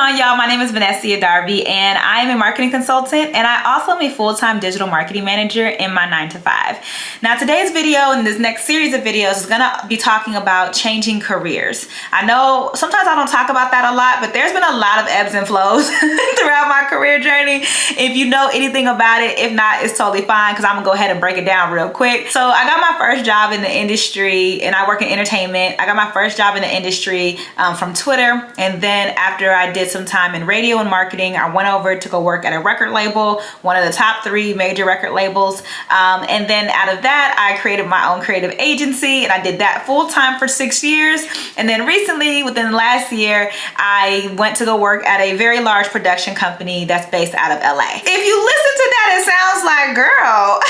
on, y'all? My name is Vannesia Darby, and I am a marketing consultant, and I also am a full-time digital marketing manager in my 9-to-5. Now, today's video and this next series of videos is gonna be talking about changing careers. I know sometimes I don't talk about that a lot, but there's been a lot of ebbs and flows throughout my career journey. If you know anything about it, if not, it's totally fine, because I'm gonna go ahead and break it down real quick. So I got my first job in the industry, and I work in entertainment. I got my first job in the industry from Twitter, and then after I did some time in radio and marketing, I went over to go work at a record label, one of the top 3 major record labels. And then out of that, I created my own creative agency, and I did that full time for 6 years. And then recently, within the last year, I went to go work at a very large production company that's based out of LA. If you listen to that, it sounds like, girl,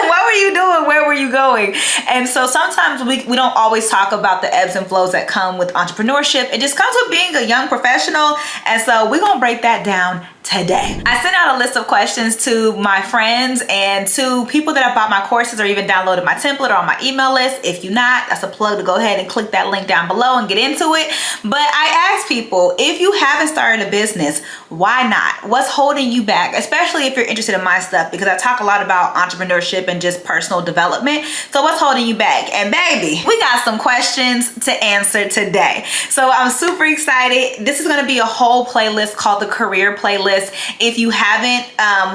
what were you doing? Where were you going? And so sometimes we don't always talk about the ebbs and flows that come with entrepreneurship. It just comes with being a young professional. And so we're gonna break that down today. I sent out a list of questions to my friends and to people that have bought my courses or even downloaded my template or on my email list. If you're not, that's a plug to go ahead and click that link down below and get into it. But I asked people, if you haven't started a business, why not? What's holding you back? Especially if you're interested in my stuff, because I talk a lot about entrepreneurship and just personal development. So what's holding you back? And baby, we got some questions to answer today. So I'm super excited. This is gonna be a whole playlist called the Career Playlist. If you haven't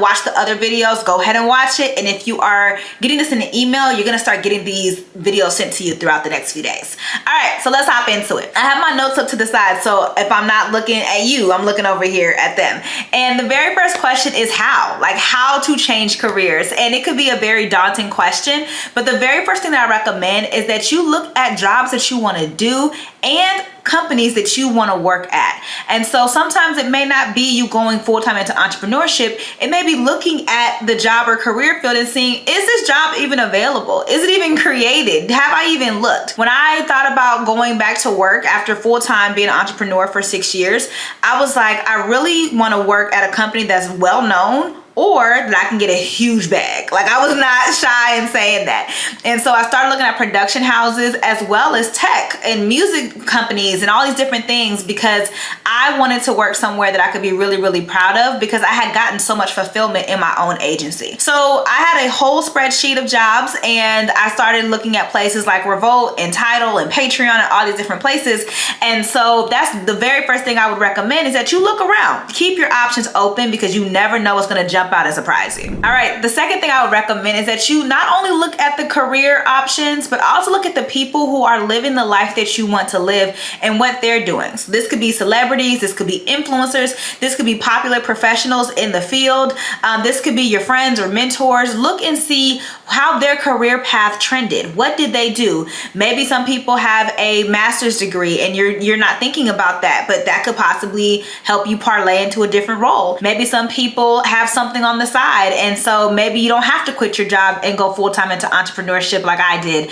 watched the other videos, go ahead and watch it. And if you are getting this in an email, you're gonna start getting these videos sent to you throughout the next few days. All right, so let's hop into it. I have my notes up to the side, so if I'm not looking at you, I'm looking over here at them. And the very first question is how? Like, how to change careers. And it could be a very daunting question, but the very first thing that I recommend is that you look at jobs that you wanna do and companies that you want to work at. And so sometimes it may not be you going full-time into entrepreneurship. It may be looking at the job or career field and seeing, is this job even available? Is it even created? Have I even looked? When I thought about going back to work after full-time being an entrepreneur for 6 years, I was like, I really want to work at a company that's well-known, or that I can get a huge bag. Like, I was not shy in saying that. And so I started looking at production houses as well as tech and music companies and all these different things, because I wanted to work somewhere that I could be really, really proud of, because I had gotten so much fulfillment in my own agency. So I had a whole spreadsheet of jobs, and I started looking at places like Revolt and Tidal and Patreon and all these different places. And so that's the very first thing I would recommend, is that you look around. Keep your options open, because you never know what's gonna jump out and surprise you. All right, the second thing I would recommend is that you not only look at the career options, but also look at the people who are living the life that you want to live and what they're doing. So this could be celebrities, this could be influencers, this could be popular professionals in the field, this could be your friends or mentors. Look and see how their career path trended. What did they do? Maybe some people have a master's degree and you're not thinking about that, but that could possibly help you parlay into a different role. Maybe some people have something on the side, and so maybe you don't have to quit your job and go full-time into entrepreneurship like I did.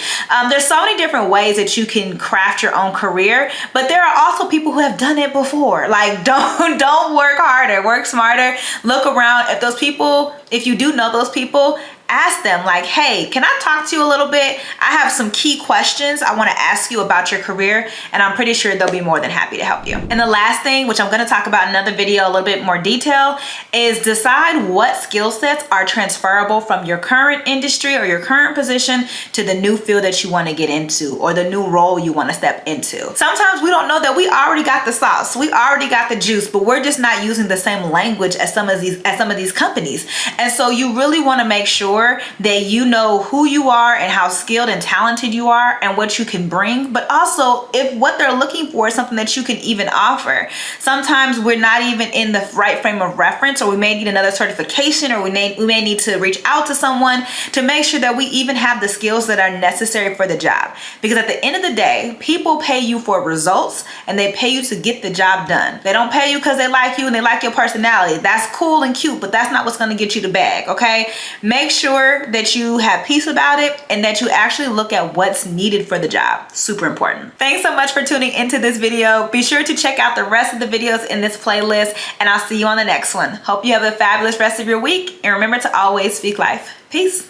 There's so many different ways that you can craft your own career, but there are also people who have done it before. Like, don't work harder, work smarter. Look around. If those people, if you do know those people, ask them, like, hey, can I talk to you a little bit? I have some key questions I want to ask you about your career, and I'm pretty sure they'll be more than happy to help you. And the last thing, which I'm going to talk about in another video a little bit more detail, is decide what skill sets are transferable from your current industry or your current position to the new field that you want to get into, or the new role you want to step into. Sometimes we don't know that we already got the sauce, we already got the juice, but we're just not using the same language as some of these companies. And so you really want to make sure that you know who you are and how skilled and talented you are and what you can bring, but also if what they're looking for is something that you can even offer. Sometimes we're not even in the right frame of reference, or we may need another certification, or we may need to reach out to someone to make sure that we even have the skills that are necessary for the job. Because at the end of the day, people pay you for results, and they pay you to get the job done. They don't pay you because they like you and they like your personality. That's cool and cute, but that's not what's going to get you the bag, okay? Make sure that you have peace about it and that you actually look at what's needed for the job. Super important. Thanks so much for tuning into this video. Be sure to check out the rest of the videos in this playlist, and I'll see you on the next one. Hope you have a fabulous rest of your week, and remember to always speak life. Peace.